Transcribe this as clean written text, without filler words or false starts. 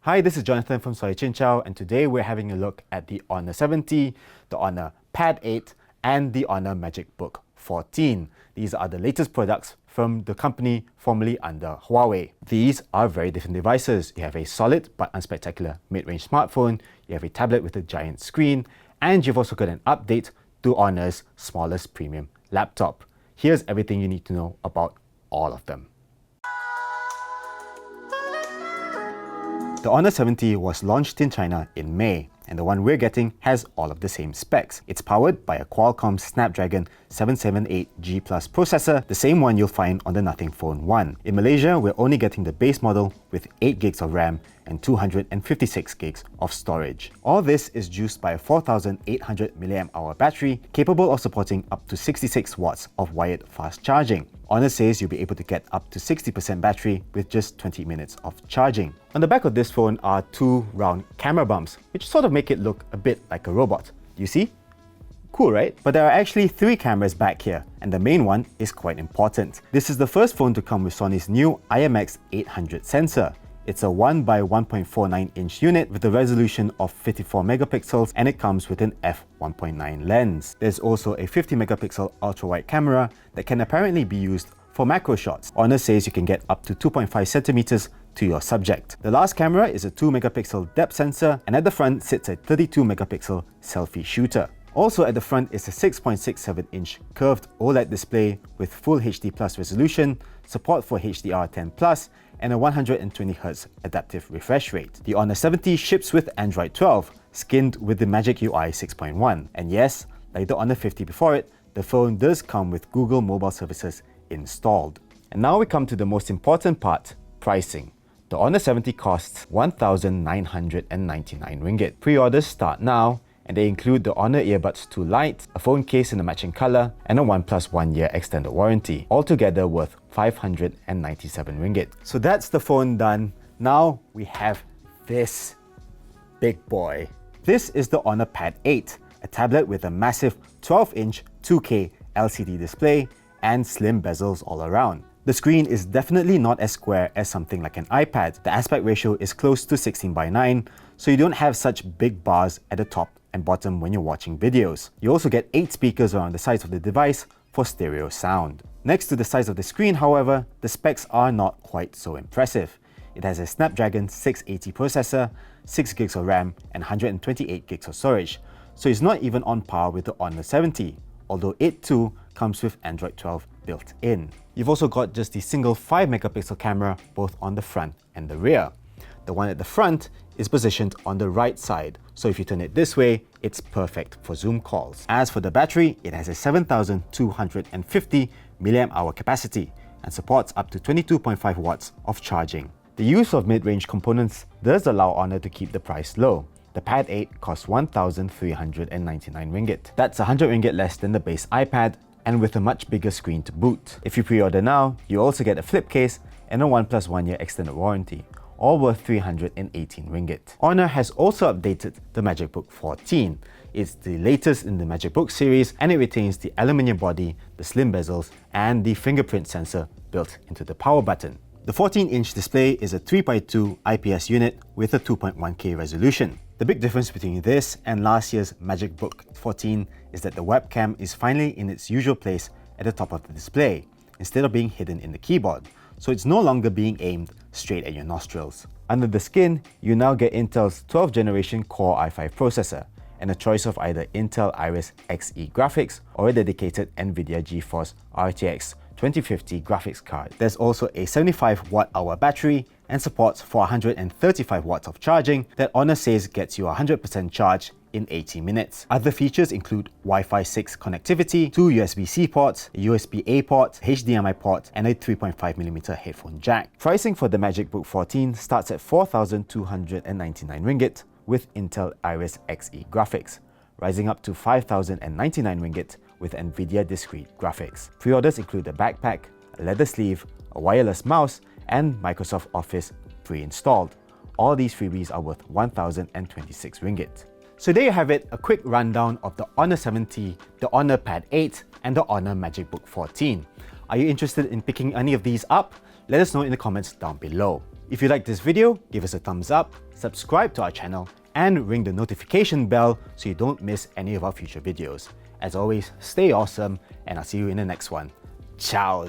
Hi, this is Jonathan from Soy Chin Chow, and today we're having a look at the Honor 70, the Honor Pad 8, and the Honor MagicBook 14. These are the latest products from the company formerly under Huawei. These are very different devices. You have a solid but unspectacular mid-range smartphone, you have a tablet with a giant screen, and you've also got an update to Honor's smallest premium laptop. Here's everything you need to know about all of them. The Honor 70 was launched in China in May, and the one we're getting has all of the same specs. It's powered by a Qualcomm Snapdragon 778G Plus processor, the same one you'll find on the Nothing Phone 1. In Malaysia, we're only getting the base model with 8 gigs of RAM and 256 gigs of storage. All this is juiced by a 4800 mAh battery, capable of supporting up to 66 watts of wired fast charging. Honor says you'll be able to get up to 60% battery with just 20 minutes of charging. On the back of this phone are two round camera bumps, which sort of make it look a bit like a robot. You see? Cool, right? But there are actually 3 cameras back here, and the main one is quite important. This is the first phone to come with Sony's new IMX800 sensor. It's a 1 by 1.49 inch unit with a resolution of 54 megapixels, and it comes with an f1.9 lens. There's also a 50 megapixel ultra-wide camera that can apparently be used for macro shots. Honor says you can get up to 2.5 centimeters to your subject. The last camera is a 2 megapixel depth sensor, and at the front sits a 32 megapixel selfie shooter. Also at the front is a 6.67 inch curved OLED display with full HD Plus resolution, support for HDR10+, and a 120Hz adaptive refresh rate. The Honor 70 ships with Android 12, skinned with the Magic UI 6.1. And yes, like the Honor 50 before it, the phone does come with Google mobile services installed. And now we come to the most important part, pricing. The Honor 70 costs 1,999 ringgit. Pre-orders start now, and they include the Honor Earbuds 2 Lite, a phone case in a matching color, and a OnePlus 1-year extended warranty, altogether worth 597 ringgit. So that's the phone done. Now we have this big boy. This is the Honor Pad 8, a tablet with a massive 12-inch 2K LCD display and slim bezels all around. The screen is definitely not as square as something like an iPad. The aspect ratio is close to 16:9, so you don't have such big bars at the top and bottom when you're watching videos. You also get 8 speakers around the sides of the device for stereo sound. Next to the size of the screen, however, the specs are not quite so impressive. It has a Snapdragon 680 processor, 6 gigs of RAM, and 128 gigs of storage, so it's not even on par with the Honor 70, although it too comes with Android 12 built in. You've also got just the single 5 megapixel camera both on the front and the rear. The one at the front is positioned on the right side, so if you turn it this way, it's perfect for Zoom calls. As for the battery, it has a 7250 mAh capacity and supports up to 22.5 watts of charging. The use of mid-range components does allow Honor to keep the price low. The Pad 8 costs 1,399 ringgit. That's 100 ringgit less than the base iPad, and with a much bigger screen to boot. If you pre-order now, you also get a flip case and a OnePlus 1-year extended warranty, all worth 318 ringgit. Honor has also updated the MagicBook 14. It's the latest in the MagicBook series, and it retains the aluminium body, the slim bezels, and the fingerprint sensor built into the power button. The 14-inch display is a 3x2 IPS unit with a 2.1K resolution. The big difference between this and last year's MagicBook 14 is that the webcam is finally in its usual place at the top of the display, instead of being hidden in the keyboard, so it's no longer being aimed straight at your nostrils. Under the skin, you now get Intel's 12th generation Core i5 processor, and a choice of either Intel Iris Xe graphics or a dedicated NVIDIA GeForce RTX 2050 graphics card. There's also a 75 watt-hour battery and supports for 135 watts of charging that Honor says gets you 100% charge in 80 minutes. Other features include Wi-Fi 6 connectivity, 2 USB-C ports, a USB-A port, HDMI port, and a 3.5mm headphone jack. Pricing for the MagicBook 14 starts at 4,299 ringgit with Intel Iris Xe graphics, rising up to 5,099 ringgit with NVIDIA discrete graphics. Pre-orders include a backpack, a leather sleeve, a wireless mouse, and Microsoft Office pre-installed. All these freebies are worth 1,026 ringgit. So there you have it, a quick rundown of the Honor 70, the Honor Pad 8, and the Honor MagicBook 14. Are you interested in picking any of these up? Let us know in the comments down below. If you like this video, give us a thumbs up, subscribe to our channel, and ring the notification bell so you don't miss any of our future videos. As always, stay awesome, and I'll see you in the next one. Ciao!